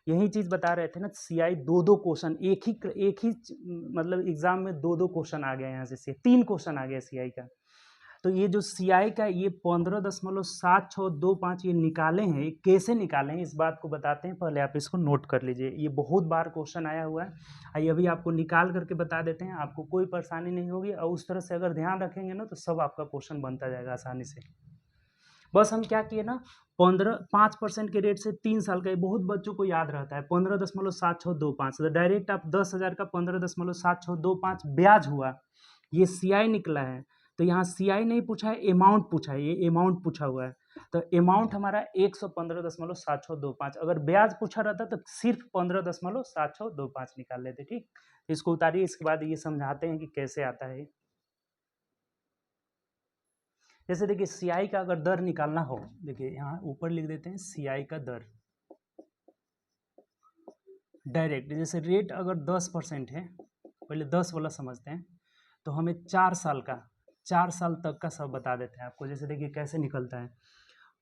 यही चीज़ बता रहे थे ना, सीआई दो क्वेश्चन एक ही मतलब एग्जाम में दो क्वेश्चन आ गया, यहाँ से 3 क्वेश्चन आ गया सीआई का। तो ये जो सीआई का ये 15.7625 ये निकाले हैं, ये कैसे निकाले हैं इस बात को बताते हैं, पहले आप इसको नोट कर लीजिए। ये बहुत बार क्वेश्चन आया हुआ है, आइए अभी आपको निकाल करके बता देते हैं, आपको कोई परेशानी नहीं होगी, और उस तरह से अगर ध्यान रखेंगे ना तो सब आपका क्वेश्चन बनता जाएगा आसानी से। बस हम क्या किए ना, 5% के रेट से 3 साल का, ये बहुत बच्चों को याद रहता है, 15.7625, तो डायरेक्ट आप 10,000 का 15.7625 ब्याज हुआ, ये सीआई निकला है। तो यहाँ सीआई नहीं पूछा है, अमाउंट पूछा है, ये अमाउंट पूछा हुआ है, तो अमाउंट हमारा 115.7625। अगर ब्याज पूछा रहता तो सिर्फ 15.7625 निकाल लेते। ठीक, इसको उतारिए, इसके बाद ये समझाते हैं कि कैसे आता है। जैसे देखिए सीआई का अगर दर निकालना हो, देखिए यहाँ ऊपर लिख देते हैं सीआई का दर डायरेक्ट। जैसे रेट अगर 10% है, पहले 10 वाला समझते हैं, तो हमें 4 साल तक का सब बता देते हैं आपको। जैसे देखिए कैसे निकलता है,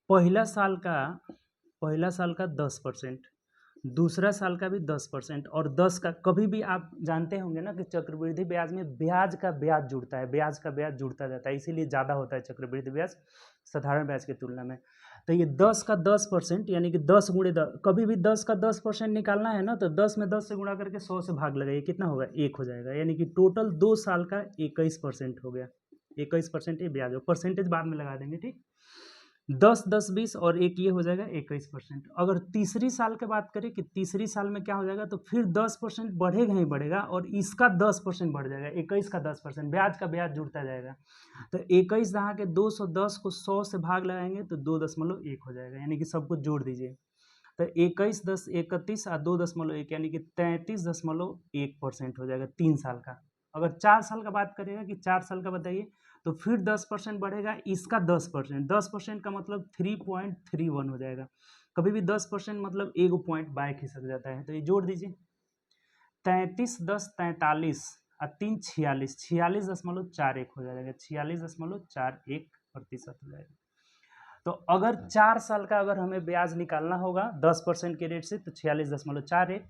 पहला साल का 10%, दूसरा साल का भी 10%, और 10 का, कभी भी आप जानते होंगे ना कि चक्रवृद्धि ब्याज में ब्याज का ब्याज जुड़ता है, ब्याज का ब्याज जुड़ता जाता है, इसीलिए ज़्यादा होता है चक्रवृद्धि ब्याज साधारण ब्याज की तुलना में। तो ये 10 का 10%, यानी कि 10 गुणे 10, कभी भी 10 का 10% निकालना है ना, तो 10 में 10 से गुणा करके 100 से भाग लगाइए, कितना होगा, 1 हो जाएगा, यानी कि टोटल 2 साल का 21% हो गया। 21% ये ब्याज हो, परसेंटेज बाद में लगा देंगे। ठीक, 10, 10, 20 और एक ये हो जाएगा 21%। अगर तीसरी साल की बात करें कि तीसरी साल में क्या हो जाएगा, तो फिर 10% बढ़ेगा ही बढ़ेगा, और इसका 10% बढ़ जाएगा, 21 का 10%, ब्याज का ब्याज जुड़ता जाएगा। तो 21 दहा के 210 को 100 से भाग लगाएंगे तो 2.1 हो जाएगा, यानी कि सब कुछ जोड़ दीजिए। तो 21, 10, 31 और 2.1 यानी कि 33.1% हो जाएगा 3 साल का। अगर 4 साल का बात करेगा कि 4 साल का बताइए, तो फिर 10% बढ़ेगा, इसका 10% का मतलब 3.31 हो जाएगा। कभी भी 10% मतलब 1 पॉइंट बाय खिसक जाता है, तो ये जोड़ दीजिए। 33, 10, 43 और 3, 46, 46.41 हो जाएगा, 46.41% हो जाएगा। तो अगर 4 साल का अगर हमें ब्याज निकालना होगा 10% के रेट से, तो 46.41,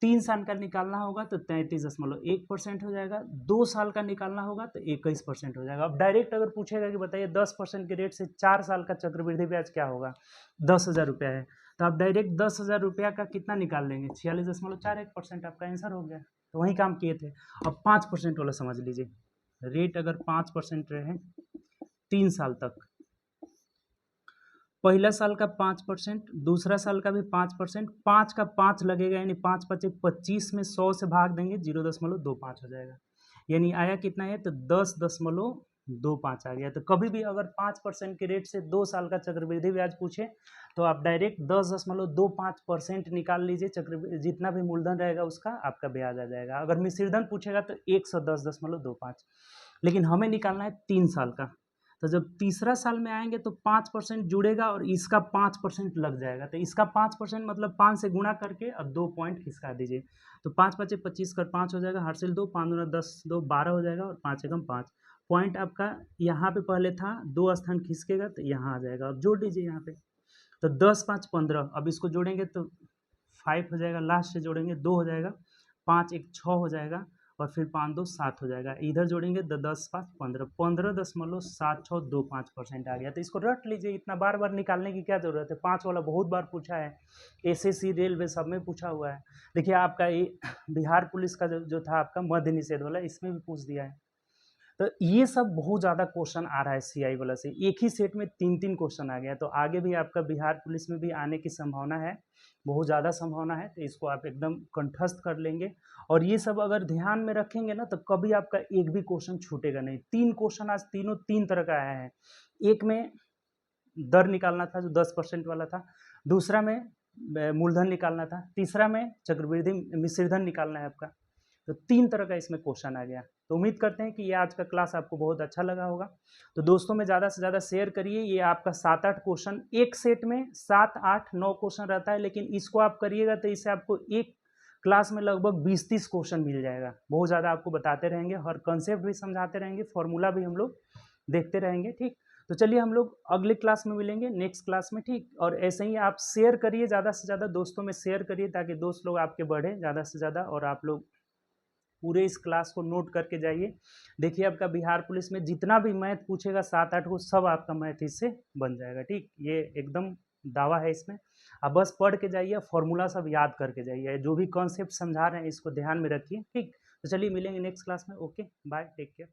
3 साल का निकालना होगा तो 33.1% हो जाएगा, 2 साल का निकालना होगा तो 21% हो जाएगा। अब डायरेक्ट अगर पूछेगा कि बताइए 10% के रेट से 4 साल का चक्रवृद्धि ब्याज क्या होगा, 10,000 रुपया है, तो आप डायरेक्ट 10,000 रुपया का कितना निकाल लेंगे, 46.41%, आपका आंसर हो गया। तो वही काम किए थे। अब 5% वाला समझ लीजिए, रेट अगर 5% रहे 3 साल तक, पहला साल का 5%, दूसरा साल का भी 5%, 5 का 5 लगेगा, यानी 5 5 25 में 100 से भाग देंगे, 0.25 हो जाएगा, यानी आया कितना है, तो 10.25 आ गया। तो कभी भी अगर 5% के रेट से 2 साल का चक्रवृद्धि ब्याज पूछे, तो आप डायरेक्ट 10.25% निकाल लीजिए, चक्रवृद्धि जितना भी मूलधन रहेगा उसका आपका ब्याज आ जाएगा। अगर मिश्रधन पूछेगा तो 110.25, लेकिन हमें निकालना है 3 साल का। तो जब तीसरा साल में आएंगे तो 5% जुड़ेगा और इसका 5% लग जाएगा, तो इसका 5% मतलब 5 से गुणा करके अब 2 पॉइंट खिसका दीजिए, तो 5 5 25 कर 5 हो जाएगा, हासिल 2, 5 दूना 10, 2 12 हो जाएगा, और 5 एकम 5 पॉइंट आपका यहाँ पे पहले था, 2 स्थान खिसकेगा तो यहाँ आ जाएगा। अब जोड़ लीजिए यहाँ पे, तो 10 5 15, अब इसको जोड़ेंगे तो 5 हो जाएगा, लास्ट से जोड़ेंगे 2 हो जाएगा, 5 1 6 हो जाएगा, और फिर 5 2 7 हो जाएगा, इधर जोड़ेंगे तो 10 5 15, 15.7625% आ गया। तो इसको रट लीजिए, इतना बार बार निकालने की क्या जरूरत है, 5 वाला बहुत बार पूछा है, एसएससी रेलवे सब में पूछा हुआ है। देखिए आपका ये बिहार पुलिस का जो था आपका मद्य निषेध वाला, इसमें भी पूछ दिया है। तो ये सब बहुत ज़्यादा क्वेश्चन आ रहा है सीआई वाला से, एक ही सेट में 3-3 क्वेश्चन आ गया। तो आगे भी आपका बिहार पुलिस में भी आने की संभावना है, बहुत ज़्यादा संभावना है। तो इसको आप एकदम कंठस्थ कर लेंगे और ये सब अगर ध्यान में रखेंगे ना तो कभी आपका एक भी क्वेश्चन छूटेगा नहीं। 3 क्वेश्चन आज तीनों 3 तरह का आया है। एक में दर निकालना था जो 10% वाला था, दूसरा में मूलधन निकालना था, तीसरा में चक्रवृद्धि मिश्रधन निकालना है आपका। तो 3 तरह का इसमें क्वेश्चन आ गया। तो उम्मीद करते हैं कि ये आज का क्लास आपको बहुत अच्छा लगा होगा। तो दोस्तों में ज़्यादा से ज़्यादा शेयर करिए। ये आपका 7-8 क्वेश्चन एक सेट में 7, 8, 9 क्वेश्चन रहता है, लेकिन इसको आप करिएगा तो इससे आपको एक क्लास में लगभग 20-30 क्वेश्चन मिल जाएगा। बहुत ज़्यादा आपको बताते रहेंगे, हर कंसेप्ट भी समझाते रहेंगे, फॉर्मूला भी हम लोग देखते रहेंगे, ठीक। तो चलिए हम लोग अगले क्लास में मिलेंगे, नेक्स्ट क्लास में, ठीक। और ऐसे ही आप शेयर करिए, ज़्यादा से ज़्यादा दोस्तों में शेयर करिए ताकि दोस्त लोग आपके बढ़े ज़्यादा से ज़्यादा और आप लोग पूरे इस क्लास को नोट करके जाइए। देखिए आपका बिहार पुलिस में जितना भी मैथ पूछेगा 7-8 को सब आपका मैथ इससे बन जाएगा, ठीक। ये एकदम दावा है इसमें। आप बस पढ़ के जाइए, फॉर्मूला सब याद करके जाइए, जो भी कॉन्सेप्ट समझा रहे हैं इसको ध्यान में रखिए, ठीक। तो चलिए मिलेंगे नेक्स्ट क्लास में। Okay bye, take care.